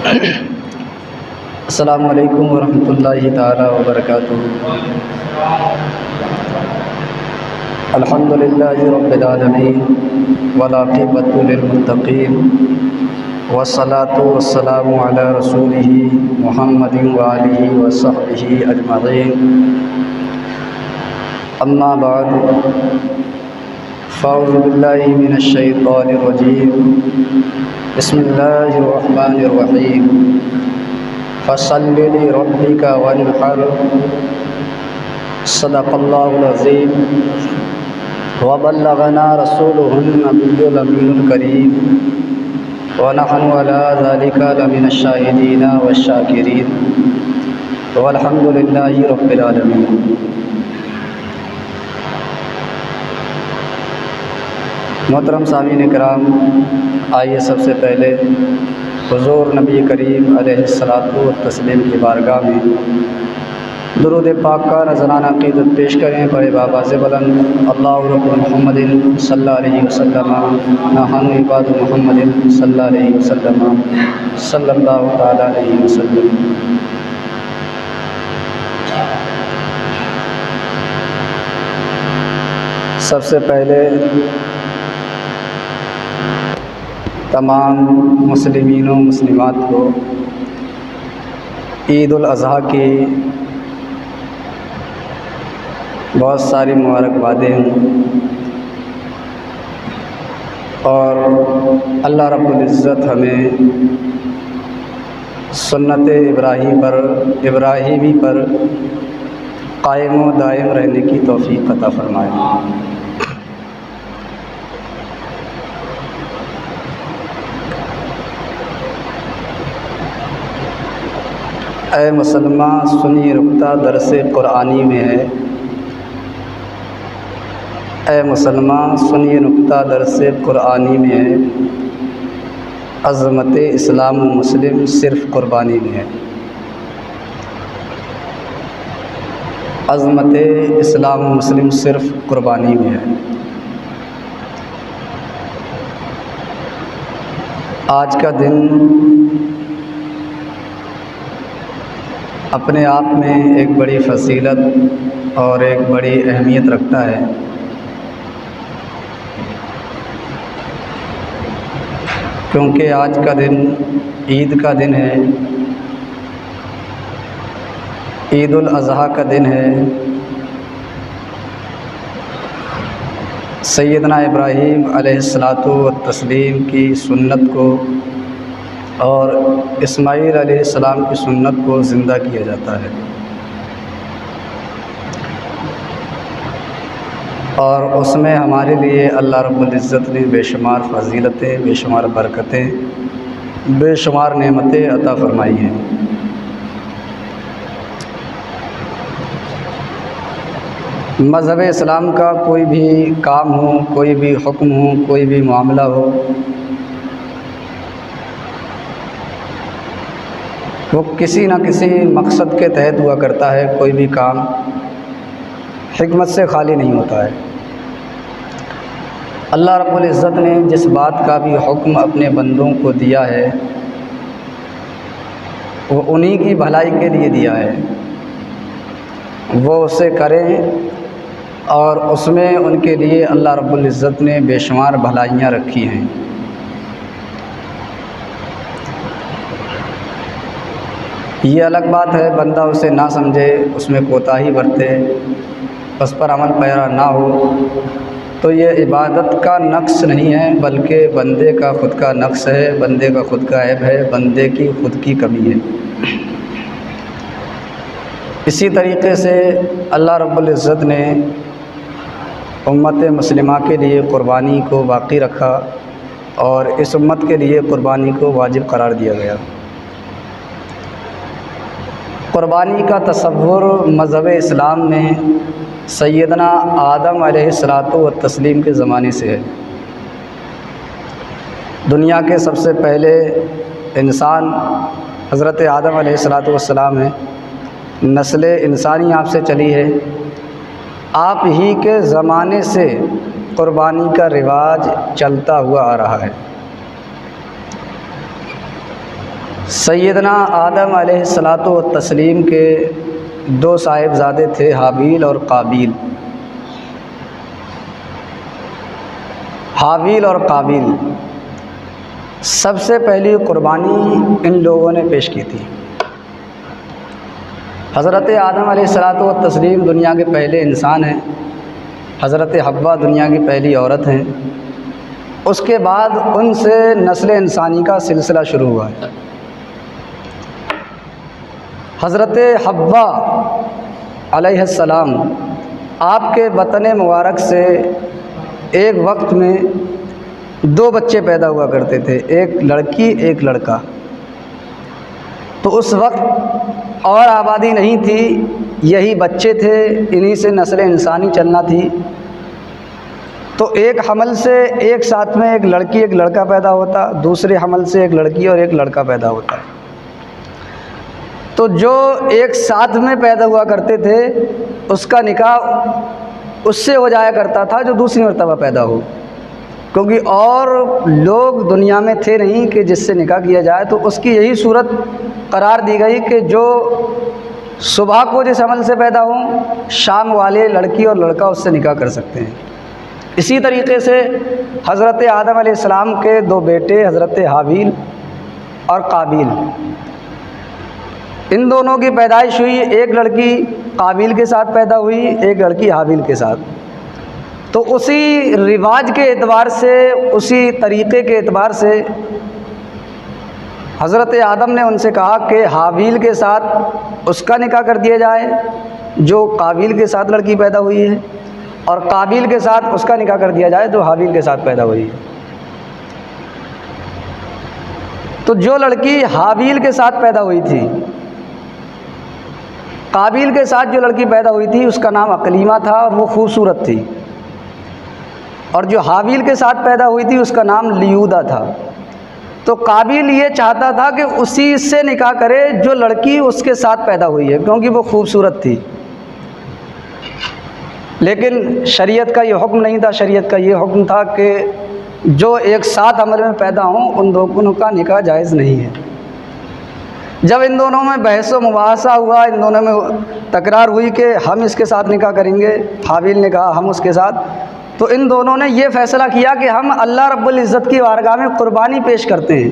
السلام علیکم ورحمۃ اللہ تعالیٰ وبرکاتہ۔ الحمد للہ رب العالمین والعاقبۃ للمتقین والصلاۃ والسلام علی رسولہ محمد وآلہ وصحبہ اجمعین، اما بعد فاعوذ باللہ من الشیطان الرجیم، بسم اللہ الرحمن الرحیم، فصل لربک وانحر، صدق اللہ العظیم وبلغنا رسولہ النبی الامین الکریم ونحن علی ذلک لمن الشاہدین والشاکرین والحمد للہ رب العالمین۔ محترم سامعین کرام، آئیے سب سے پہلے حضور نبی کریم علیہ الصلاۃ والتسلیم کی بارگاہ میں درود پاک کا نذرانہ عقیدت پیش کریں۔ بڑے بابا سے بلند اللہ رب محمد صلی اللہ علیہ وسلم، نحن عباد محمد صلی اللہ علیہ وسلم، صلی اللہ تعالیٰ علیہ وسلم۔ سب سے پہلے تمام مسلمین و مسلمات کو عید الاضحیٰ کی بہت ساری مبارکبادیں ہیں، اور اللہ رب العزت ہمیں سنت ابراہیمی پر قائم و دائم رہنے کی توفیق عطا فرمائے۔ اے مسلمان سنی رکتہ درس قرآنی میں ہے، اے مسلمان سنی نکتہ درس قرآنی میں ہے، عظمت اسلام و مسلم صرف قربانی میں ہے، عظمت اسلام و مسلم صرف قربانی میں ہے۔ آج کا دن اپنے آپ میں ایک بڑی فضیلت اور ایک بڑی اہمیت رکھتا ہے، کیونکہ آج کا دن عید کا دن ہے، عید الاضحیٰ کا دن ہے۔ سیدنا ابراہیم علیہ الصلاۃ والتسلیم کی سنت کو اور اسماعیل علیہ السلام کی سنت کو زندہ کیا جاتا ہے، اور اس میں ہمارے لیے اللہ رب العزت نے بے شمار فضیلتیں، بے شمار برکتیں، بے شمار نعمتیں عطا فرمائی ہیں۔ مذہب اسلام کا کوئی بھی کام ہو، کوئی بھی حکم ہو، کوئی بھی معاملہ ہو، وہ کسی نہ کسی مقصد کے تحت ہوا کرتا ہے۔ کوئی بھی کام حکمت سے خالی نہیں ہوتا ہے۔ اللہ رب العزت نے جس بات کا بھی حکم اپنے بندوں کو دیا ہے، وہ انہی کی بھلائی کے لیے دیا ہے، وہ اسے کریں، اور اس میں ان کے لیے اللہ رب العزت نے بے شمار بھلائیاں رکھی ہیں۔ یہ الگ بات ہے بندہ اسے نہ سمجھے، اس میں کوتاہی برتے، اس پر عمل پیرا نہ ہو، تو یہ عبادت کا نقص نہیں ہے، بلکہ بندے کا خود کا نقص ہے، بندے کا خود کا عیب ہے، بندے کی خود کی کمی ہے۔ اسی طریقے سے اللہ رب العزت نے امت مسلمہ کے لیے قربانی کو باقی رکھا، اور اس امت کے لیے قربانی کو واجب قرار دیا گیا۔ قربانی کا تصور مذہب اسلام میں سیدنا آدم علیہ الصلاۃ والتسلیم کے زمانے سے ہے۔ دنیا کے سب سے پہلے انسان حضرت آدم علیہ الصلاۃ والسلام ہیں، نسل انسانی آپ سے چلی ہے۔ آپ ہی کے زمانے سے قربانی کا رواج چلتا ہوا آ رہا ہے۔ سیدنا آدم علیہ الصلاۃ والتسلیم کے دو صاحبزادے تھے، حابیل اور قابیل۔ حابیل اور قابیل سب سے پہلی قربانی ان لوگوں نے پیش کی تھی۔ حضرت آدم علیہ الصلاۃ والتسلیم دنیا کے پہلے انسان ہیں، حضرت حوا دنیا کی پہلی عورت ہیں، اس کے بعد ان سے نسل انسانی کا سلسلہ شروع ہوا ہے۔ حضرت حوا علیہ السلام آپ کے بطن مبارک سے ایک وقت میں دو بچے پیدا ہوا کرتے تھے، ایک لڑکی ایک لڑکا۔ تو اس وقت اور آبادی نہیں تھی، یہی بچے تھے، انہی سے نسل انسانی چلنا تھی۔ تو ایک حمل سے ایک ساتھ میں ایک لڑکی ایک لڑکا پیدا ہوتا، دوسرے حمل سے ایک لڑکی اور ایک لڑکا پیدا ہوتا۔ تو جو ایک ساتھ میں پیدا ہوا کرتے تھے اس کا نکاح اس سے ہو جایا کرتا تھا جو دوسری مرتبہ پیدا ہو، کیونکہ اور لوگ دنیا میں تھے نہیں کہ جس سے نکاح کیا جائے۔ تو اس کی یہی صورت قرار دی گئی کہ جو صبح کو جس عمل سے پیدا ہوں، شام والے لڑکی اور لڑکا اس سے نکاح کر سکتے ہیں۔ اسی طریقے سے حضرت آدم علیہ السلام کے دو بیٹے حضرت حابیل اور قابیل، ان دونوں کی پیدائش ہوئی، ایک لڑکی قابیل کے ساتھ پیدا ہوئی، ایک لڑکی حابیل کے ساتھ۔ تو اسی رواج کے اعتبار سے، اسی طریقے کے اعتبار سے حضرت آدم نے ان سے کہا کہ حابیل کے ساتھ اس کا نکاح کر دیا جائے جو قابیل کے ساتھ لڑکی پیدا ہوئی ہے، اور قابیل کے ساتھ اس کا نکاح کر دیا جائے جو حابیل کے ساتھ پیدا ہوئی ہے۔ تو جو لڑکی حابیل کے ساتھ پیدا ہوئی تھی، قابیل کے ساتھ جو لڑکی پیدا ہوئی تھی اس کا نام اقلیمہ تھا اور وہ خوبصورت تھی، اور جو حابیل کے ساتھ پیدا ہوئی تھی اس کا نام لیودہ تھا۔ تو قابیل یہ چاہتا تھا کہ اسی سے نکاح کرے جو لڑکی اس کے ساتھ پیدا ہوئی ہے، کیونکہ وہ خوبصورت تھی۔ لیکن شریعت کا یہ حکم نہیں تھا، شریعت کا یہ حکم تھا کہ جو ایک ساتھ عمل میں پیدا ہوں ان دونوں کا نکاح جائز نہیں ہے۔ جب ان دونوں میں بحث و مباحثہ ہوا، ان دونوں میں تکرار ہوئی کہ ہم اس کے ساتھ نکاح کریں گے، حابیل نے کہا ہم اس کے ساتھ، تو ان دونوں نے یہ فیصلہ کیا کہ ہم اللہ رب العزت کی بارگاہ میں قربانی پیش کرتے ہیں،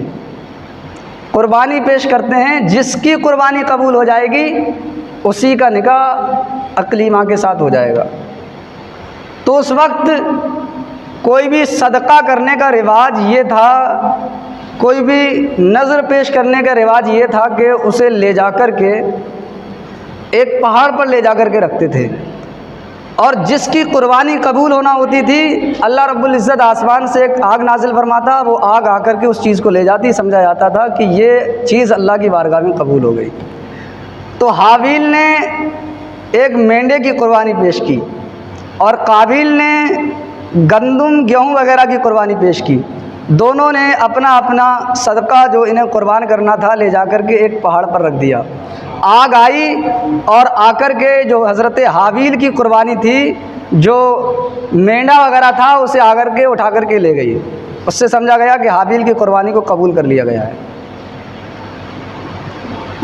قربانی پیش کرتے ہیں، جس کی قربانی قبول ہو جائے گی اسی کا نکاح اقلیمہ کے ساتھ ہو جائے گا۔ تو اس وقت کوئی بھی صدقہ کرنے کا رواج یہ تھا، کوئی بھی نذر پیش کرنے کا رواج یہ تھا کہ اسے لے جا کر کے ایک پہاڑ پر لے جا کر کے رکھتے تھے، اور جس کی قربانی قبول ہونا ہوتی تھی اللہ رب العزت آسمان سے ایک آگ نازل فرماتا، وہ آگ آ کر کے اس چیز کو لے جاتی، سمجھا جاتا تھا کہ یہ چیز اللہ کی بارگاہ میں قبول ہو گئی۔ تو حابیل نے ایک مینڈے کی قربانی پیش کی اور قابیل نے گندم گیہوں وغیرہ کی قربانی پیش کی۔ دونوں نے اپنا اپنا صدقہ جو انہیں قربان کرنا تھا لے جا کر کے ایک پہاڑ پر رکھ دیا۔ آگ آئی اور آ کر کے جو حضرت حابیل کی قربانی تھی، جو مینڈا وغیرہ تھا، اسے آ کر کے اٹھا کر کے لے گئی۔ اس سے سمجھا گیا کہ حابیل کی قربانی کو قبول کر لیا گیا ہے۔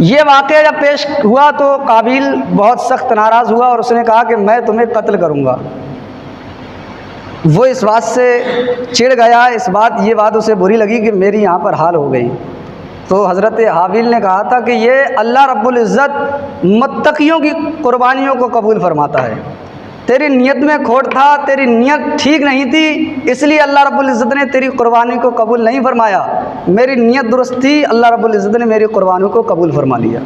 یہ واقعہ جب پیش ہوا تو قابیل بہت سخت ناراض ہوا اور اس نے کہا کہ میں تمہیں قتل کروں گا۔ وہ اس بات سے چڑ گیا، یہ بات اسے بری لگی کہ میری یہاں پر حال ہو گئی۔ تو حضرت حابیل نے کہا تھا کہ یہ اللہ رب العزت متقیوں کی قربانیوں کو قبول فرماتا ہے، تیری نیت میں کھوٹ تھا، تیری نیت ٹھیک نہیں تھی، اس لیے اللہ رب العزت نے تیری قربانی کو قبول نہیں فرمایا۔ میری نیت درست تھی، اللہ رب العزت نے میری قربانی کو قبول فرما لیا۔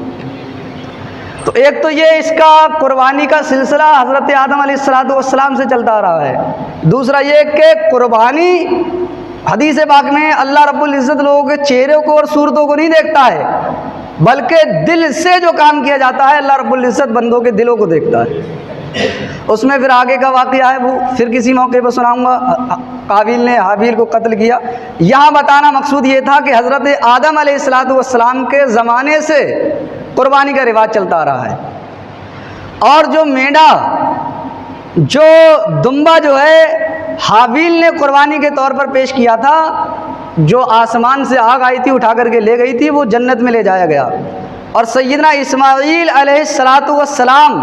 تو ایک تو یہ اس کا قربانی کا سلسلہ حضرت آدم علیہ السلام سے چلتا آ رہا ہے۔ دوسرا یہ کہ قربانی حدیث پاک میں اللہ رب العزت لوگوں کے چہروں کو اور صورتوں کو نہیں دیکھتا ہے، بلکہ دل سے جو کام کیا جاتا ہے اللہ رب العزت بندوں کے دلوں کو دیکھتا ہے۔ اس میں پھر آگے کا واقعہ ہے وہ پھر کسی موقع پہ سناؤں گا۔ قابیل نے حابیل کو قتل کیا۔ یہاں بتانا مقصود یہ تھا کہ حضرت آدم علیہ السلام کے زمانے سے قربانی کا رواج چلتا آ رہا ہے، اور جو مینڈا، جو دمبا جو ہے حابیل نے قربانی کے طور پر پیش کیا تھا، جو آسمان سے آگ آئی تھی اٹھا کر کے لے گئی تھی وہ جنت میں لے جایا گیا. اور سیدنا اسماعیل علیہ السلام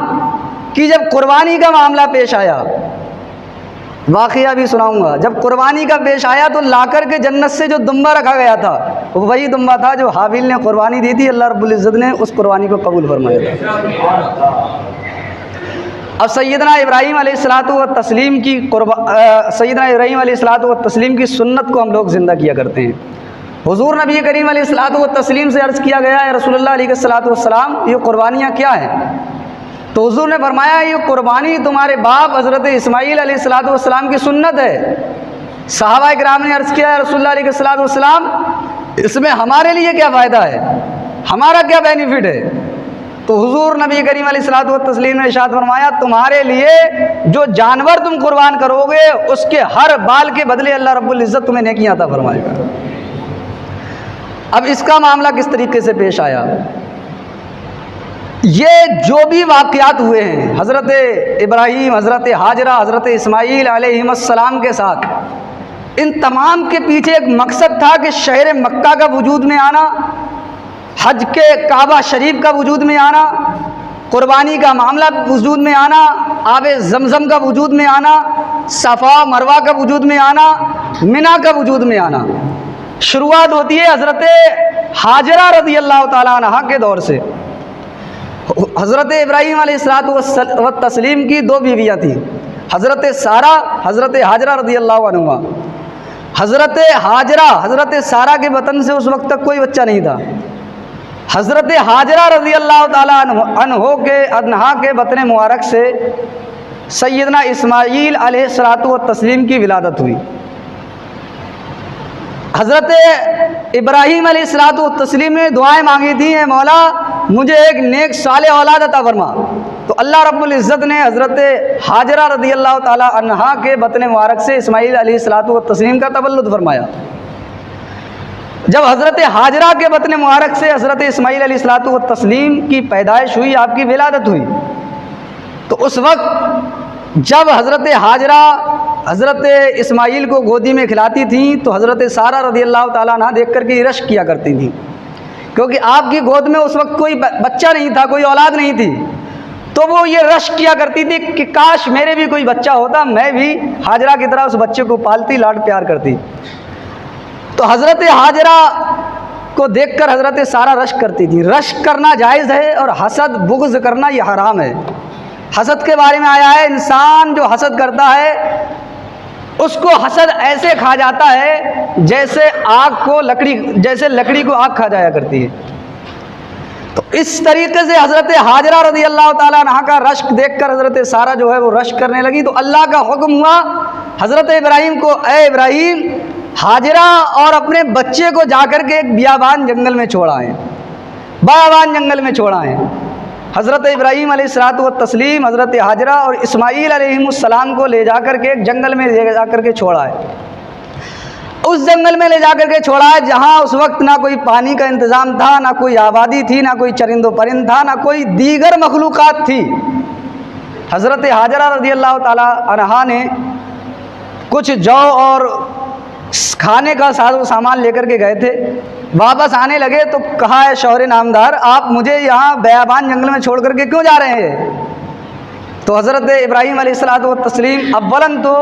کی جب قربانی کا معاملہ پیش آیا، واقعہ بھی سناؤں گا، جب قربانی کا پیش آیا تو لا کر کے جنت سے جو دمبا رکھا گیا تھا وہی دمبا تھا جو حابیل نے قربانی دی تھی. اللہ رب العزت نے اس قربانی کو قبول فرمایا تھا. اب سیدنا ابراہیم علیہ الصلوۃ والتسلیم کی سیدنا ابراہیم علیہ الصلوۃ والتسلیم کی سنت کو ہم لوگ زندہ کیا کرتے ہیں. حضور نبی کریم علیہ الصلوۃ والتسلیم سے عرض کیا گیا ہے رسول اللہ علیہ الصلوۃ والسلام یہ قربانیاں کیا ہیں؟ تو حضور نے فرمایا یہ قربانی تمہارے باپ حضرت اسماعیل علیہ الصلوۃ والسلام کی سنت ہے. صحابہ کرام نے عرض کیا ہے رسول اللہ علیہ الصلوۃ والسلام اس میں ہمارے لیے کیا فائدہ ہے، ہمارا کیا بینیفٹ ہے؟ تو حضور نبی کریم علیہ الصلوۃ والتسلیم نے ارشاد فرمایا تمہارے لیے جو جانور تم قربان کرو گے اس کے ہر بال کے بدلے اللہ رب العزت تمہیں نیکیاں عطا فرمائے گا. اب اس کا معاملہ کس طریقے سے پیش آیا؟ یہ جو بھی واقعات ہوئے ہیں حضرت ابراہیم، حضرت ہاجرہ، حضرت اسماعیل علیہ السلام کے ساتھ، ان تمام کے پیچھے ایک مقصد تھا کہ شہر مکہ کا وجود میں آنا، حج کے کعبہ شریف کا وجود میں آنا، قربانی کا معاملہ وجود میں آنا، آب زمزم کا وجود میں آنا، صفا مروہ کا وجود میں آنا، منی کا وجود میں آنا. شروعات ہوتی ہے حضرت ہاجرہ رضی اللہ تعالیٰ عنہ کے دور سے. حضرت ابراہیم علیہ الصلوۃ والتسلیم کی دو بیویاں تھیں، حضرت سارہ، حضرت ہاجرہ رضی اللہ عنہما. حضرت ہاجرہ، حضرت سارہ کے بطن سے اس وقت تک کوئی بچہ نہیں تھا. حضرت ہاجرہ رضی اللہ تعالیٰ عنہا کے بطن مبارک سے سیدنا اسماعیل علیہ الصلوۃ والتسلیم کی ولادت ہوئی. حضرت ابراہیم علیہ الصلوۃ والتسلیم نے دعائیں مانگی تھیں اے مولا مجھے ایک نیک صالح اولاد عطا فرما. تو اللہ رب العزت نے حضرت ہاجرہ رضی اللہ تعالیٰ عنہا کے بطن مبارک سے اسماعیل علیہ الصلوۃ والتسلیم کا تولد فرمایا. جب حضرت ہاجرہ کے بطن مبارک سے حضرت اسماعیل علیہ الصلوۃ والتسلیم کی پیدائش ہوئی، آپ کی ولادت ہوئی، تو اس وقت جب حضرت ہاجرہ حضرت اسماعیل کو گودی میں کھلاتی تھیں تو حضرت سارہ رضی اللہ تعالیٰ عنہ دیکھ کر کے رشک کیا کرتی تھیں، کیونکہ آپ کی گود میں اس وقت کوئی بچہ نہیں تھا، کوئی اولاد نہیں تھی. تو وہ یہ رشک کیا کرتی تھی کہ کاش میرے بھی کوئی بچہ ہوتا، میں بھی ہاجرہ کی طرح اس بچے کو پالتی، لاڈ پیار کرتی. تو حضرت ہاجرہ کو دیکھ کر حضرت سارہ رشک کرتی تھی. رشک کرنا جائز ہے اور حسد بغض کرنا یہ حرام ہے. حسد کے بارے میں آیا ہے انسان جو حسد کرتا ہے اس کو حسد ایسے کھا جاتا ہے جیسے لکڑی کو آگ کھا جایا کرتی ہے. تو اس طریقے سے حضرت ہاجرہ رضی اللہ تعالیٰ عنہ کا رشک دیکھ کر حضرت سارہ جو ہے وہ رشک کرنے لگی. تو اللہ کا حکم ہوا حضرت ابراہیم کو اے ابراہیم ہاجرہ اور اپنے بچے کو جا کر کے ایک بیابان جنگل میں چھوڑائیں، بیابان جنگل میں چھوڑائیں. حضرت ابراہیم علیہ الصلوۃ والتسلیم حضرت ہاجرہ اور اسماعیل علیہ السلام کو لے جا کر کے ایک جنگل میں لے جا کر کے چھوڑائے. اس جنگل میں لے جا کر کے چھوڑا ہے جہاں اس وقت نہ کوئی پانی کا انتظام تھا، نہ کوئی آبادی تھی، نہ کوئی چرند و پرند تھا، نہ کوئی دیگر مخلوقات تھی. حضرت ہاجرہ رضی اللہ تعالیٰ عنہا نے کچھ جو اور کھانے کا ساز و سامان لے کر کے گئے تھے. واپس آنے لگے تو کہا ہے شوہر نامدار آپ مجھے یہاں بیابان جنگل میں چھوڑ کر کے کیوں جا رہے ہیں؟ تو حضرت ابراہیم علیہ الصلوۃ والتسلیم اولاً تو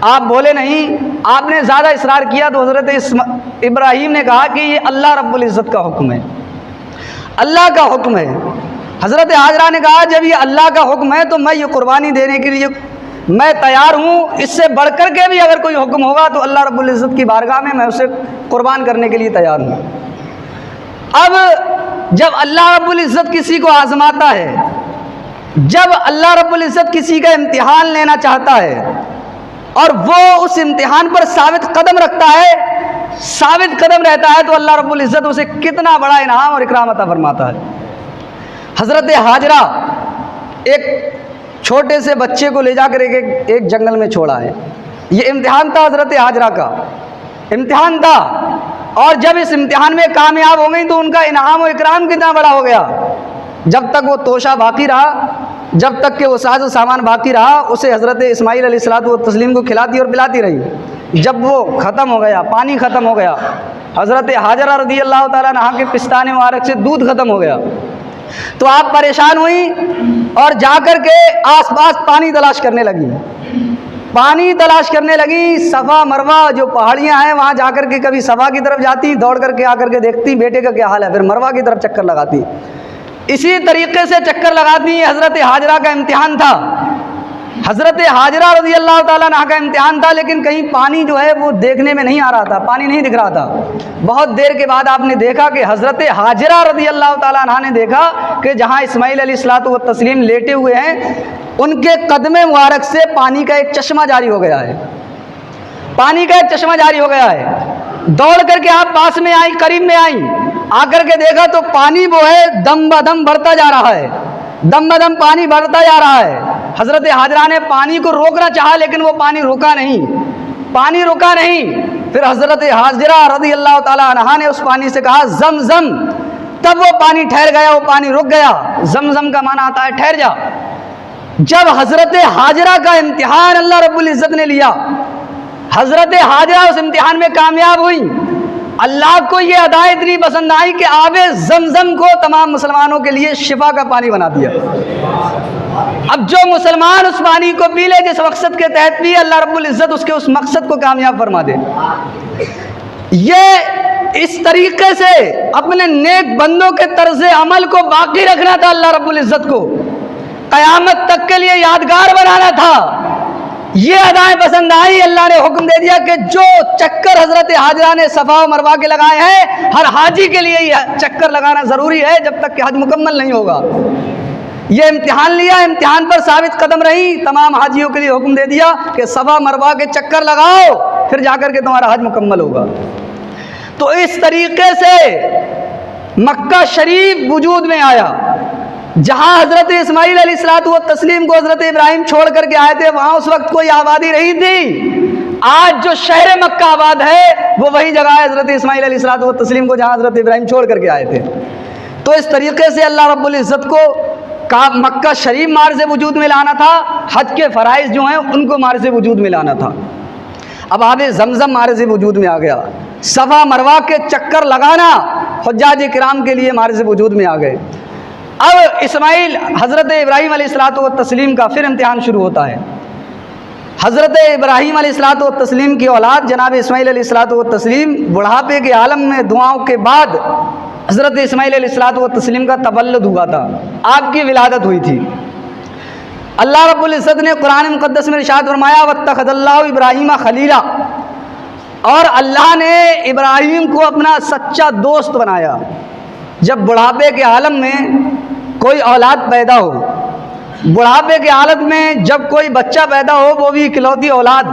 آپ بولے نہیں، آپ نے زیادہ اصرار کیا تو حضرت ابراہیم نے کہا کہ یہ اللہ رب العزت کا حکم ہے، اللہ کا حکم ہے. حضرت ہاجرہ نے کہا جب یہ اللہ کا حکم ہے تو میں یہ قربانی دینے کے لیے میں تیار ہوں، اس سے بڑھ کر کے بھی اگر کوئی حکم ہوگا تو اللہ رب العزت کی بارگاہ میں اسے قربان کرنے کے لیے تیار ہوں. اب جب اللہ رب العزت کسی کو آزماتا ہے، جب اللہ رب العزت کسی کا امتحان لینا چاہتا ہے اور وہ اس امتحان پر ثابت قدم رکھتا ہے، ثابت قدم رہتا ہے، تو اللہ رب العزت اسے کتنا بڑا انعام اور اکرام عطا فرماتا ہے. حضرت ہاجرہ ایک چھوٹے سے بچے کو لے جا کر ایک جنگل میں چھوڑا ہے. یہ امتحان تھا حضرت ہاجرہ کا، امتحان تھا. اور جب اس امتحان میں کامیاب ہو گئی تو ان کا انعام و اکرام کتنا بڑا ہو گیا. جب تک وہ توشہ باقی رہا جب تک کہ وہ ساز و سامان باقی رہا اسے حضرت اسماعیل علیہ الصلوۃ والتسلیم کو کھلاتی اور پلاتی رہی۔ جب وہ ختم ہو گیا، پانی ختم ہو گیا، حضرت حاجرہ رضی اللہ تعالیٰ عنہ کے پستان مبارک سے دودھ ختم ہو گیا، تو آپ پریشان ہوئی اور جا کر کے آس پاس پانی تلاش کرنے لگی۔ پانی تلاش کرنے لگی، صفا مروہ جو پہاڑیاں ہیں وہاں جا کر کے کبھی صفا کی طرف جاتی، دوڑ کر کے آ کر کے دیکھتی بیٹے کا کیا حال ہے، پھر مروہ کی طرف چکر لگاتی، اسی طریقے سے چکر لگاتی۔ حضرت حاجرہ کا امتحان تھا، حضرت حاجرہ رضی اللہ تعالیٰ عنہ کا امتحان تھا، لیکن کہیں پانی جو ہے وہ دیکھنے میں نہیں آ رہا تھا، پانی نہیں دکھ رہا تھا۔ بہت دیر کے بعد آپ نے دیکھا کہ حضرت حاجرہ رضی اللہ تعالیٰ عنہ نے دیکھا کہ جہاں اسماعیل علیہ الصلوۃ والتسلیم لیٹے ہوئے ہیں ان کے قدم مبارک سے پانی کا ایک چشمہ جاری ہو گیا ہے، پانی کا ایک چشمہ جاری ہو گیا ہے۔ دوڑ کر کے آپ پاس میں آئی، قریب میں آئی، آ کر کے دیکھا تو پانی وہ ہے دم بدم بڑھتا جا رہا ہے، دم بدم پانی بڑھتا جا رہا ہے۔ حضرت حاجرہ نے پانی کو روکنا چاہا لیکن وہ پانی رکا نہیں، پانی رکا نہیں۔ پھر حضرت حاجرہ رضی اللہ تعالیٰ عنہا نے اس پانی سے کہا زم زم، تب وہ پانی ٹھہر گیا، وہ پانی رک گیا۔ زم زم کا معنی آتا ہے ٹھہر جا۔ جب حضرت حاجرہ کا امتحان اللہ رب العزت نے لیا، حضرت حاجرہ اس امتحان میں کامیاب ہوئی، اللہ کو یہ ادا اتنی پسند آئی کہ آب زمزم کو تمام مسلمانوں کے لیے شفا کا پانی بنا دیا۔ اب جو مسلمان اس پانی کو پی لے جس مقصد کے تحت پی، اللہ رب العزت اس کے اس مقصد کو کامیاب فرما دے۔ یہ اس طریقے سے اپنے نیک بندوں کے طرز عمل کو باقی رکھنا تھا، اللہ رب العزت کو قیامت تک کے لیے یادگار بنانا تھا۔ یہ ادائیں پسند آئی، اللہ نے حکم دے دیا کہ جو چکر حضرت حاجرہ نے صفا و مروہ کے لگائے ہیں ہر حاجی کے لیے یہ چکر لگانا ضروری ہے جب تک کہ حج مکمل نہیں ہوگا۔ یہ امتحان لیا، امتحان پر ثابت قدم رہی، تمام حاجیوں کے لیے حکم دے دیا کہ صفا مروہ کے چکر لگاؤ، پھر جا کر کے تمہارا حج مکمل ہوگا۔ تو اس طریقے سے مکہ شریف وجود میں آیا۔ جہاں حضرت اسماعیل علیہ الصلوۃ والتسلیم کو حضرت ابراہیم چھوڑ کر کے آئے تھے وہاں اس وقت کوئی آبادی نہیں تھی۔ آج جو شہر مکہ آباد ہے وہ وہی جگہ ہے حضرت اسماعیل علیہ الصلوۃ والتسلیم کو جہاں حضرت ابراہیم چھوڑ کر کے آئے تھے۔ تو اس طریقے سے اللہ رب العزت کو مکہ شریف معرض وجود میں لانا تھا، حج کے فرائض جو ہیں ان کو معرض وجود میں لانا تھا۔ اب آب زمزم معرض وجود میں آ گیا، صفا مروہ کے چکر لگانا حجاج کرام کے لیے معرض وجود میں آ گئے۔ اب اسماعیل حضرت ابراہیم علیہ الصلوۃ والتسلیم کا پھر امتحان شروع ہوتا ہے۔ حضرت ابراہیم علیہ الصلوۃ والتسلیم کی اولاد جناب اسماعیل علیہ الصلوۃ والتسلیم بڑھاپے کے عالم میں دعاؤں کے بعد حضرت اسماعیل علیہ الصلوۃ والتسلیم کا تولد ہوا تھا، آپ کی ولادت ہوئی تھی۔ اللہ رب العزت نے قرآن مقدس میں ارشاد فرمایا واتخذ اللہ ابراہیم خلیلا، اور اللہ نے ابراہیم کو اپنا سچا دوست بنایا۔ جب بڑھاپے کے عالم میں کوئی اولاد پیدا ہو، بڑھاپے کے حالت میں جب کوئی بچہ پیدا ہو وہ بھی اکلوتی اولاد،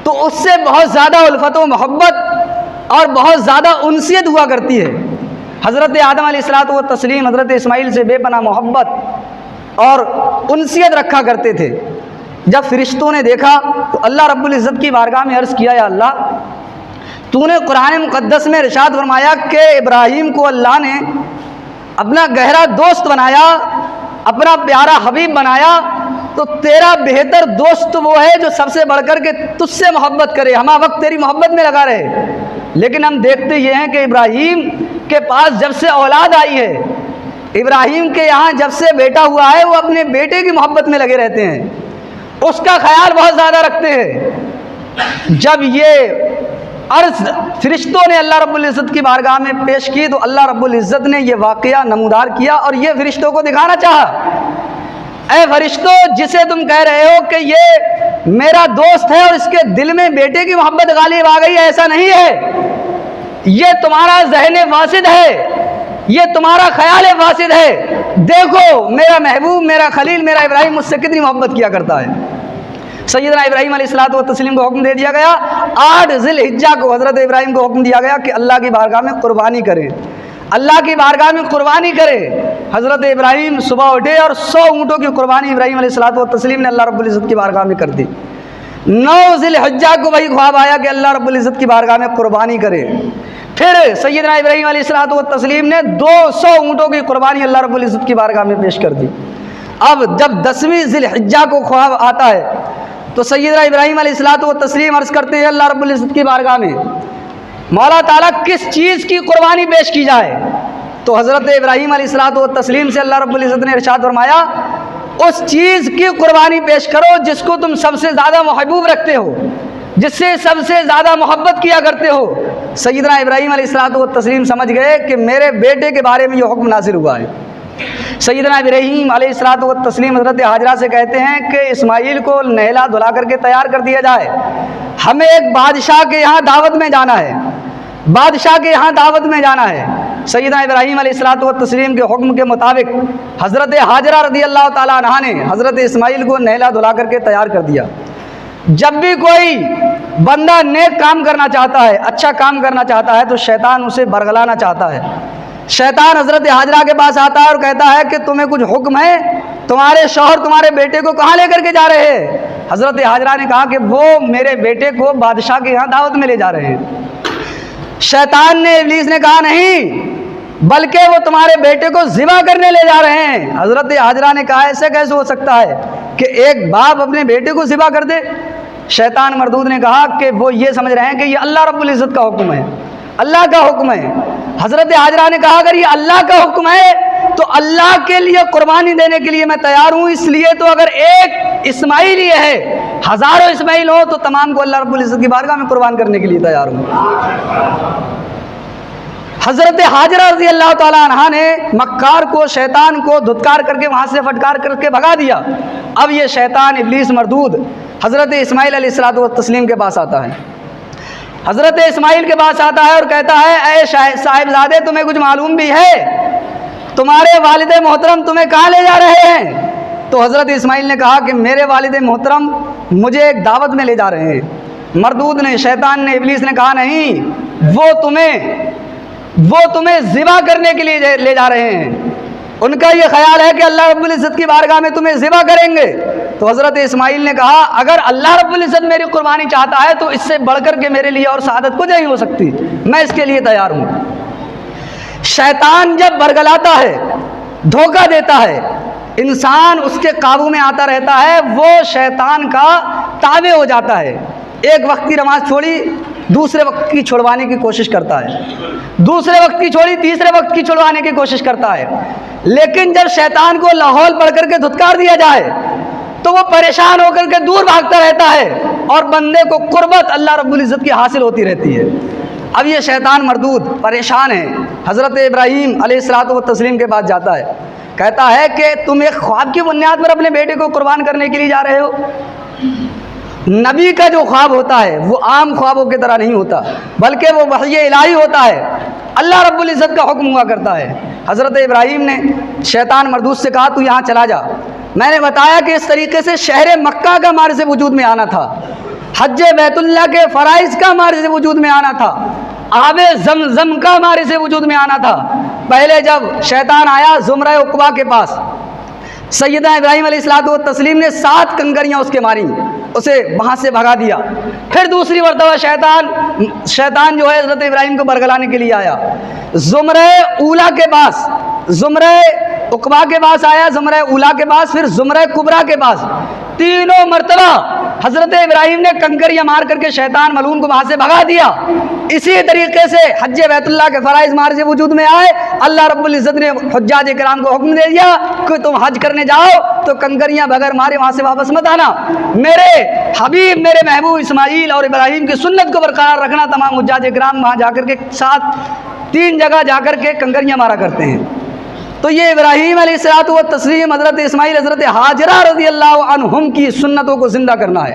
تو اس سے بہت زیادہ الفت و محبت اور بہت زیادہ انسیت ہوا کرتی ہے۔ حضرت آدم علیہ الصلوۃ والتسلیم حضرت اسماعیل سے بے پناہ محبت اور انسیت رکھا کرتے تھے۔ جب فرشتوں نے دیکھا تو اللہ رب العزت کی بارگاہ میں عرض کیا، یا اللہ تو نے قرآن مقدس میں ارشاد فرمایا کہ ابراہیم کو اللہ نے اپنا گہرا دوست بنایا، اپنا پیارا حبیب بنایا، تو تیرا بہتر دوست وہ ہے جو سب سے بڑھ کر کے تجھ سے محبت کرے، ہمہ وقت تیری محبت میں لگا رہے۔ لیکن ہم دیکھتے یہ ہیں کہ ابراہیم کے پاس جب سے اولاد آئی ہے، ابراہیم کے یہاں جب سے بیٹا ہوا ہے وہ اپنے بیٹے کی محبت میں لگے رہتے ہیں، اس کا خیال بہت زیادہ رکھتے ہیں۔ جب یہ عرض فرشتوں نے اللہ رب العزت کی بارگاہ میں پیش کی تو اللہ رب العزت نے یہ واقعہ نمودار کیا اور یہ فرشتوں کو دکھانا چاہا، اے فرشتوں جسے تم کہہ رہے ہو کہ یہ میرا دوست ہے اور اس کے دل میں بیٹے کی محبت غالب آ گئی ہے، ایسا نہیں ہے، یہ تمہارا ذہن فاسد ہے، یہ تمہارا خیال فاسد ہے۔ دیکھو میرا محبوب، میرا خلیل، میرا ابراہیم مجھ سے کتنی محبت کیا کرتا ہے۔ سیدنا ابراہیم علیہ الصلوۃ والتسلیم کو حکم دے دیا گیا، 8 ذی الحجہ کو حضرت ابراہیم کو حکم دیا گیا کہ اللہ کی بارگاہ میں قربانی کریں، اللہ کی بارگاہ میں قربانی کرے۔ حضرت ابراہیم صبح اٹھے اور 100 اونٹوں کی قربانی ابراہیم علیہ الصلوۃ والتسلیم نے اللہ رب العزت کی بارگاہ میں کر دی۔ 9 ذی الحجہ کو وہی خواب آیا کہ اللہ رب العزت کی بارگاہ میں قربانی کرے۔ پھر سیدنا ابراہیم علیہ الصلوۃ والتسلیم نے 200 اونٹوں کی قربانی اللہ رب العزت کی بارگاہ میں پیش کر دی۔ اب جب 10ویں ذی الحجہ کو خواب آتا ہے تو سیدنا ابراہیم علیہ الصلوۃ والتسلیم عرض کرتے ہیں اللہ رب العزت کی بارگاہ میں، مولا تعالیٰ کس چیز کی قربانی پیش کی جائے؟ تو حضرت ابراہیم علیہ الصلوۃ والتسلیم سے اللہ رب العزت نے ارشاد فرمایا اس چیز کی قربانی پیش کرو جس کو تم سب سے زیادہ محبوب رکھتے ہو، جس سے سب سے زیادہ محبت کیا کرتے ہو۔ سیدنا ابراہیم علیہ الصلوۃ والتسلیم سمجھ گئے کہ میرے بیٹے کے بارے میں یہ حکم نازل ہوا ہے۔ سیدنا ابراہیم علیہ الصلوۃ والتسلیم حضرت ہاجرہ سے کہتے ہیں کہ اسماعیل کو نہلا دھلا کر کے تیار کر دیا جائے، ہمیں ایک بادشاہ کے یہاں دعوت میں جانا ہے، بادشاہ کے یہاں دعوت میں جانا ہے۔ سیدنا ابراہیم علیہ الصلوۃ والتسلیم کے حکم کے مطابق حضرت ہاجرہ رضی اللہ تعالیٰ عنہا نے حضرت اسماعیل کو نہلا دھلا کر کے تیار کر دیا۔ جب بھی کوئی بندہ نیک کام کرنا چاہتا ہے، اچھا کام کرنا چاہتا ہے تو شیطان اسے برگلانا چاہتا ہے۔ شیطان حضرت ہاجرہ کے پاس آتا ہے اور کہتا ہے کہ تمہیں کچھ حکم ہے، تمہارے شوہر تمہارے بیٹے کو کہاں لے کر کے جا رہے ہیں؟ حضرت ہاجرہ نے کہا کہ وہ میرے بیٹے کو بادشاہ کے یہاں دعوت میں لے جا رہے ہیں۔ شیطان نے، ابلیس نے کہا نہیں، بلکہ وہ تمہارے بیٹے کو ذبح کرنے لے جا رہے ہیں۔ حضرت ہاجرہ نے کہا ایسے کیسے ہو سکتا ہے کہ ایک باپ اپنے بیٹے کو ذبح کر دے؟ شیطان مردود نے کہا کہ وہ یہ سمجھ رہے ہیں کہ یہ اللہ رب العزت کا حکم ہے، اللہ کا حکم ہے۔ حضرت ہاجرہ نے کہا اگر یہ اللہ کا حکم ہے تو اللہ کے لیے قربانی دینے کے لیے میں تیار ہوں، اس لیے تو اگر ایک اسماعیل ہی ہے، ہزاروں اسماعیل ہو تو تمام کو اللہ رب العزت کی بارگاہ میں قربان کرنے کے لیے تیار ہوں۔ حضرت ہاجرہ رضی اللہ تعالیٰ عنہا نے مکار کو، شیطان کو دھتکار کر کے وہاں سے پھٹکار کر کے بھگا دیا۔ اب یہ شیطان ابلیس مردود حضرت اسماعیل علیہ الصلوۃ والتسلیم کے پاس آتا ہے، حضرت اسماعیل کے پاس آتا ہے اور کہتا ہے اے صاحبزادے تمہیں کچھ معلوم بھی ہے؟ تمہارے والد محترم تمہیں کہاں لے جا رہے ہیں؟ تو حضرت اسماعیل نے کہا کہ میرے والد محترم مجھے ایک دعوت میں لے جا رہے ہیں۔ مردود نے، شیطان نے، ابلیس نے کہا نہیں، وہ تمہیں ذبح کرنے کے لیے لے جا رہے ہیں، ان کا یہ خیال ہے کہ اللہ رب العزت کی بارگاہ میں تمہیں ذبح کریں گے۔ تو حضرت اسماعیل نے کہا اگر اللہ رب العزت میری قربانی چاہتا ہے تو اس سے بڑھ کر کے میرے لیے اور سعادت کچھ نہیں ہو سکتی، میں اس کے لیے تیار ہوں۔ شیطان جب برگلاتا ہے، دھوکہ دیتا ہے، انسان اس کے قابو میں آتا رہتا ہے، وہ شیطان کا تابع ہو جاتا ہے۔ ایک وقت کی نماز چھوڑی، دوسرے وقت کی چھڑوانے کی کوشش کرتا ہے، دوسرے وقت کی چھوڑی، تیسرے وقت کی چھڑوانے کی کوشش کرتا ہے۔ لیکن جب شیطان کو لاہور پڑھ کر کے دھتکار دیا جائے تو وہ پریشان ہو کر کے دور بھاگتا رہتا ہے اور بندے کو قربت اللہ رب العزت کی حاصل ہوتی رہتی ہے۔ اب یہ شیطان مردود پریشان ہے، حضرت ابراہیم علیہ الصلوۃ والتسلیم کے پاس جاتا ہے، کہتا ہے کہ تم ایک خواب کی بنیاد پر اپنے بیٹے کو قربان کرنے کے لیے جا رہے ہو۔ نبی کا جو خواب ہوتا ہے وہ عام خوابوں کی طرح نہیں ہوتا، بلکہ وہ وحی الہی ہوتا ہے، اللہ رب العزت کا حکم ہوا کرتا ہے۔ حضرت ابراہیم نے شیطان مردود سے کہا تو یہاں چلا جا، میں نے بتایا کہ اس طریقے سے شہر مکہ کا مارز وجود میں آنا تھا، حج بیت اللہ کے فرائض کا مارز وجود میں آنا تھا، آب زمزم کا مارز وجود میں آنا تھا۔ پہلے جب شیطان آیا زمرہ عقبہ کے پاس، سیدنا ابراہیم علیہ الصلوۃ والتسلیم نے 7 کنکریاں اس کے ماری، اسے وہاں سے بھگا دیا۔ پھر دوسری مرتبہ شیطان جو ہے حضرت ابراہیم کو برگلانے کے لیے آیا، زمرہ اولا کے پاس، زمرہ عقبہ کے پاس آیا، زمرہ اولا کے پاس، پھر زمرہ کبریٰ کے پاس۔ تینوں مرتبہ حضرت ابراہیم نے کنکریاں مار کر کے شیطان ملعون کو وہاں سے بھگا دیا۔ اسی طریقے سے حج بیت اللہ کے فرائض مارز وجود میں آئے، اللہ رب العزت نے حجاج کرام کو حکم دے دیا کہ تم حج کرنے جاؤ تو کنکریاں بغیر مارے وہاں سے واپس مت آنا، میرے حبیب میرے محبوب اسماعیل اور ابراہیم کی سنت کو برقرار رکھنا۔ تمام حجاج کرام وہاں جا کر کے ساتھ 3 جگہ جا کر کے کنکریاں مارا کرتے ہیں۔ تو یہ ابراہیم علیہ الصلوۃ والتسلیم، حضرت اسماعیل، حضرت ہاجرہ رضی اللہ عنہم کی سنتوں کو زندہ کرنا ہے۔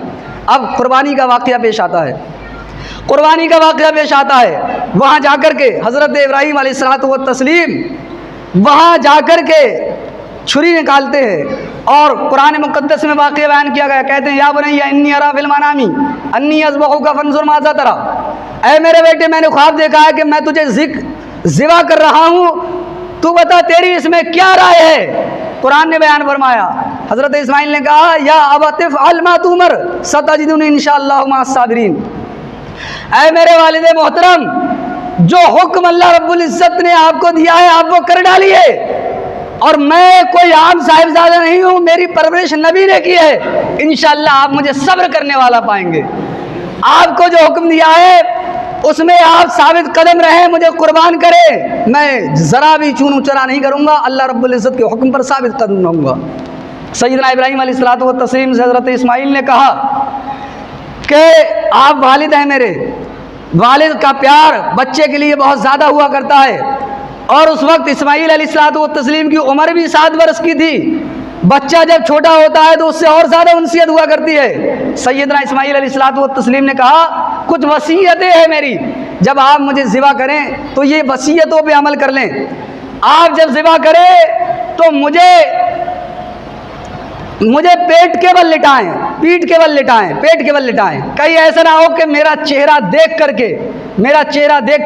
اب قربانی کا واقعہ پیش آتا ہے، قربانی کا واقعہ پیش آتا ہے۔ وہاں جا کر کے حضرت ابراہیم علیہ الصلوۃ والتسلیم وہاں جا کر کے چھری نکالتے ہیں، اور قرآن مقدس میں واقعہ بیان کیا گیا، کہتے ہیں یا بنی انی اری فی المنام انی اذبحک فانظر ماذا تری، اے میرے بیٹے میں نے خواب دیکھا ہے کہ میں تجھے ذبح کر رہا ہوں، تو بتا تیری اس میں کیا رائے ہے؟ قرآن نے بیان فرمایا، حضرت اسماعیل نے کہا یا ابت افعل ما تؤمر ستجدنی انشاءاللہ مع الصابرین، اے میرے والد محترم جو حکم اللہ رب العزت نے آپ کو دیا ہے آپ وہ کر ڈالیے، اور میں کوئی عام صاحبزادہ نہیں ہوں، میری پرورش نبی نے کی ہے۔ انشاءاللہ آپ مجھے صبر کرنے والا پائیں گے۔ آپ کو جو حکم دیا ہے اس میں آپ ثابت قدم رہیں، مجھے قربان کریں، میں ذرا بھی چون چرا نہیں کروں گا، اللہ رب العزت کے حکم پر ثابت قدم رہوں گا۔ سیدنا ابراہیم علیہ الصلوۃ والتسلیم سے حضرت اسماعیل نے کہا کہ آپ والد ہیں میرے، والد کا پیار بچے کے لیے بہت زیادہ ہوا کرتا ہے، اور اس وقت اسماعیل علیہ الصلوۃ والتسلیم کی عمر بھی 7 برس کی تھی۔ بچہ جب چھوٹا ہوتا ہے تو اس سے اور زیادہ انسیت ہوا کرتی ہے۔ سیدنا اسماعیل علیہ الصلوۃ والتسلیم نے کہا کچھ وصیتیں ہیں میری، جب آپ مجھے ذبح کریں تو یہ وصیتوں پہ عمل کر لیں۔ آپ جب ذبح کریں تو مجھے پیٹ کے بل لٹائیں، پیٹ کے بل لٹائیں، پیٹ کے بل لٹائیں، کہیں ایسا نہ ہو کہ میرا چہرہ دیکھ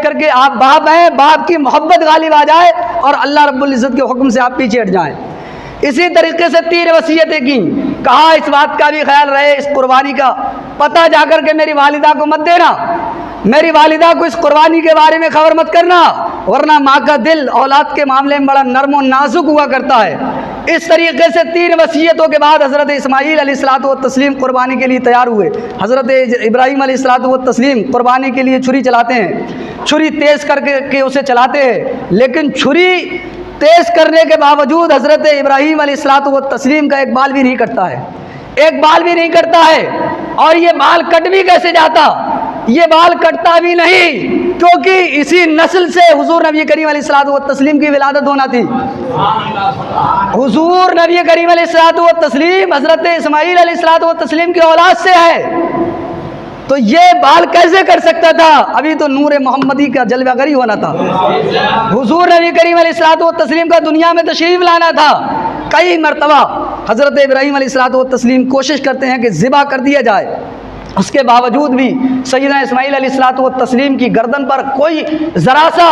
کر کے آپ باپ ہیں، باپ کی محبت غالب آ جائے اور اللہ رب العزت کے حکم سے آپ پیچھے ہٹ جائیں۔ اسی طریقے سے 3 وصیتیں کی، کہا اس بات کا بھی خیال رہے، اس قربانی کا پتہ جا کر کے میری والدہ کو مت دینا، میری والدہ کو اس قربانی کے بارے میں خبر مت کرنا، ورنہ ماں کا دل اولاد کے معاملے میں بڑا نرم و نازک ہوا کرتا ہے۔ اس طریقے سے 3 وصیتوں کے بعد حضرت اسماعیل علیہ الصلوۃ والتسلیم قربانی کے لیے تیار ہوئے۔ حضرت ابراہیم علیہ الصلوۃ والتسلیم قربانی کے لیے چھری چلاتے ہیں، چھری تیز کر کے اسے چلاتے ہیں، لیکن چھری تیز کرنے کے باوجود حضرت ابراہیم علیہ الصلوۃ والتسلیم کا ایک بال بھی نہیں کٹتا ہے، ایک بال بھی نہیں کٹتا ہے۔ اور یہ بال کٹ بھی کیسے جاتا؟ یہ بال کٹتا بھی نہیں کیونکہ اسی نسل سے حضور نبی کریم علیہ الصلوۃ والتسلیم کی ولادت ہونا تھی۔ حضور نبی کریم علیہ الصلوۃ والتسلیم حضرت اسماعیل علیہ الصلوۃ والتسلیم کی اولاد سے ہے، تو یہ بال کیسے کر سکتا تھا؟ ابھی تو نور محمدی کا جلوہ گری ہونا تھا، حضور نبی کریم علیہ الصلوۃ والتسلیم کا دنیا میں تشریف لانا تھا۔ کئی مرتبہ حضرت ابراہیم علیہ الصلوۃ والتسلیم کوشش کرتے ہیں کہ ذبح کر دیا جائے، اس کے باوجود بھی سیدنا اسماعیل علیہ الصلوۃ والتسلیم کی گردن پر کوئی ذرا سا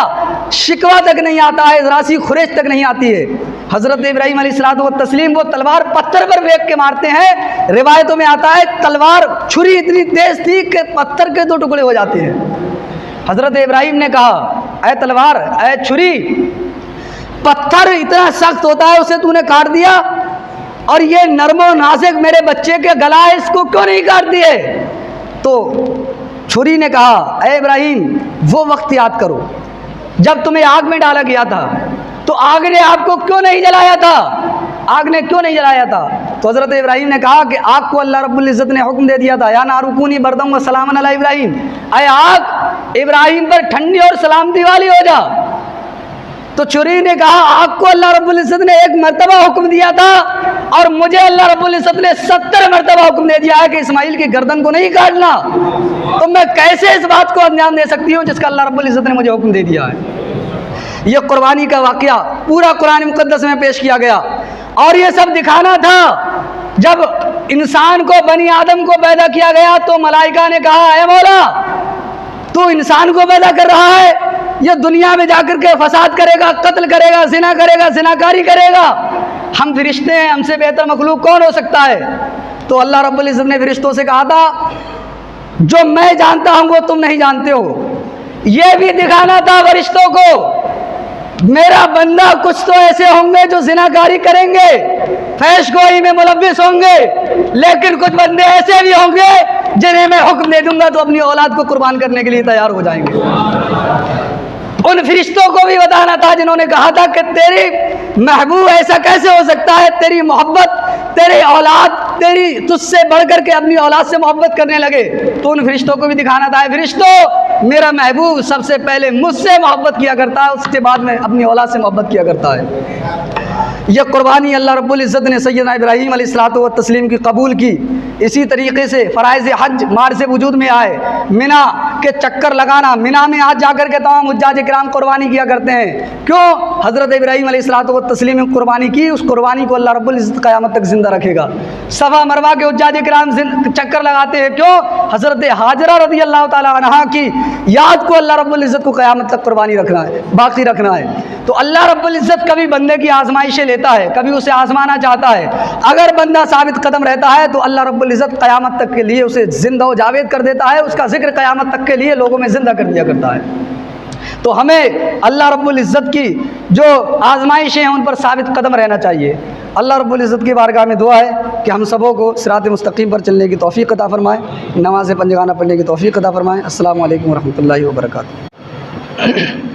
شکوہ تک نہیں آتا ہے، ذرا سی خریش تک نہیں آتی ہے۔ حضرت ابراہیم علیہ الصلوۃ والتسلیم وہ تلوار پتھر پر پھینک کے مارتے ہیں، روایتوں میں آتا ہے تلوار چھری اتنی تیز تھی کہ پتھر کے 2 ٹکڑے ہو جاتے ہیں۔ حضرت ابراہیم نے کہا اے تلوار، اے چھری، پتھر اتنا سخت ہوتا ہے اسے تو نے کاٹ دیا، اور یہ نرم و نازک میرے بچے کے گلا ہے اس کو کیوں نہیں کاٹ دیے؟ تو چھری نے کہا اے ابراہیم وہ وقت یاد کرو جب تمہیں آگ میں ڈالا گیا تھا، تو آگ نے آپ کو کیوں نہیں جلایا تھا؟ آگ نے کیوں نہیں جلایا تھا؟ تو حضرت ابراہیم نے کہا کہ آگ کو اللہ رب العزت نے حکم دے دیا تھا یا نار کونی بردم و سلاما علی ابراہیم، اے آگ ابراہیم پر ٹھنڈی اور سلامتی والی ہو جا۔ تو چھری نے کہا آگ کو اللہ رب العزت نے 1 مرتبہ حکم دیا تھا اور مجھے اللہ رب العزت نے 70 مرتبہ حکم دے دیا ہے کہ اسماعیل کی گردن کو نہیں کاٹنا، تو میں کیسے اس بات کو انجام دے سکتی ہوں جس کا اللہ رب العزت نے مجھے حکم دے دیا ہے؟ یہ قربانی کا واقعہ پورا قرآن مقدس میں پیش کیا گیا، اور یہ سب دکھانا تھا جب انسان کو، بنی آدم کو پیدا کیا گیا تو ملائکہ نے کہا اے مولا تو انسان کو پیدا کر رہا ہے، یہ دنیا میں جا کر کے فساد کرے گا، قتل کرے گا، زنا کرے گا، زناکاری کرے گا، ہم فرشتے ہیں، ہم سے بہتر مخلوق کون ہو سکتا ہے؟ تو اللہ رب العزت نے فرشتوں سے کہا تھا جو میں جانتا ہوں وہ تم نہیں جانتے ہو۔ یہ بھی دکھانا تھا فرشتوں کو میرا بندہ کچھ تو ایسے ہوں گے جو زناکاری کریں گے، فحش گوئی میں ملوث ہوں گے، لیکن کچھ بندے ایسے بھی ہوں گے جنہیں میں حکم دے دوں گا تو اپنی اولاد کو قربان کرنے کے لیے تیار ہو جائیں گے۔ ان فرشتوں کو بھی بتانا تھا جنہوں نے کہا تھا کہ تیری محبوب ایسا کیسے ہو سکتا ہے، تیری محبت، تیری اولاد تجھ سے بڑھ کر کے اپنی اولاد سے محبت کرنے لگے، تو ان فرشتوں کو بھی دکھانا تھا فرشتوں میرا محبوب سب سے پہلے مجھ سے محبت کیا کرتا ہے، اس کے بعد میں اپنی اولاد سے محبت کیا کرتا ہے۔ یہ قربانی اللہ رب العزت نے سیدنا ابراہیم علیہ الصلوۃ والتسلیم کی قبول کی۔ اسی طریقے سے فرائض حج مار سے وجود میں آئے، مینا کے چکر لگانا، مینا میں آج جا کر کے تمام حجاج کرام قربانی کیا کرتے ہیں، کیوں؟ حضرت ابراہیم علیہ الصلوۃ والتسلیم نے قربانی کی، اس قربانی کو اللہ رب العزت قیامت تک زندہ رکھے گا۔ صفا مروہ کے حجاج کرام چکر لگاتے ہیں، کیوں؟ حضرت ہاجرہ رضی اللہ تعالی عنہا کی یاد کو اللہ رب العزت کو قیامت تک قربانی رکھنا ہے، باقی رکھنا ہے۔ تو اللہ رب العزت کبھی بندے کی آزمائشیں لیتا ہے، کبھی اسے آزمانا چاہتا ہے، اگر بندہ ثابت قدم رہتا ہے تو اللہ رب العزت قیامت تک کے لیے اسے زندہ و جاوید کر دیتا ہے، اس کا ذکر قیامت تک کے لیے لوگوں میں زندہ کر دیا کرتا ہے۔ تو ہمیں اللہ رب العزت کی جو آزمائشیں ہیں ان پر ثابت قدم رہنا چاہیے۔ اللہ رب العزت کی بارگاہ میں دعا ہے کہ ہم سبوں کو صراط مستقیم پر چلنے کی توفیق عطا فرمائے، نماز پنجگانہ پڑھنے کی توفیق عطا فرمائے۔ السلام علیکم ورحمۃ اللہ وبرکاتہ۔